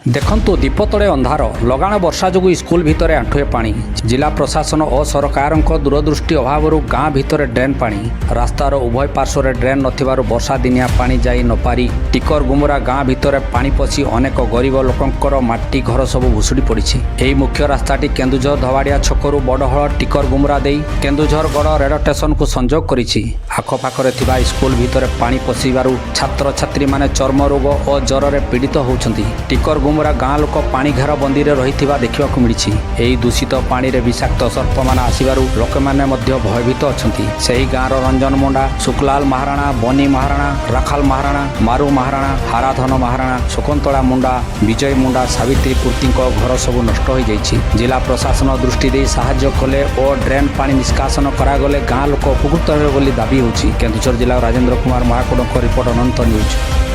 देखंतु दीप तले अंधार लगाण वर्षा जोगु स्कूल भितर आंठुए पानी जिला प्रशासन और सरकारक दूरदृष्टि अभाव गाँ भितर ड्रेन पानी रास्तार उभय पार्श्वर ड्रेन नथिबारु वर्षा दिनिया पानी जाई न पारी टिकर गुमुरा गाँ भितर पानी पशि अनेक गरीब लोकंकर माटी घर सब भुशुड़ी पड़िछि। एही मुख्य रास्ताटी केन्दुझर धवाड़िया छकरू बड़हल टिकर गुमुरा देई केन्दुझर गड़ रेल स्टेशन को संजोग करिछि। आखपाखरे थिबा स्कूल भितर पानी पशिबारु छात्र छात्री माने चर्म रोग और ज्वरे पीड़ित होउछन्ति। टिकर गुमुरा गाँ लोक पानी घेर बंदी रे रहिथिबा देखिबाकु मिलिछि। एही दूषित पानी रे विषाक्त सर्प मान आसिबारु लोक माने मध्य भयभीत अछन्ति। सेही गाँर रंजन मुंडा, सुखलाल महाराणा, बनी महाराणा, राखाल महाराणा, मारू महाराणा, हाराधन महाराणा, शकुंतला मुंडा, विजय मुंडा, सावित्री पूर्तिको घर सब नष्ट हो जाइछि। जिला प्रशासन दृष्टि दे साहाय्य कले और ड्रेन पानी निष्कासन करागले गाँ लोक उपकृत हेबे बोली दाबी होछि। केन्दुझर जिला राजेंद्र कुमार महाकुडक रिपोर्ट अनंत न्यूज।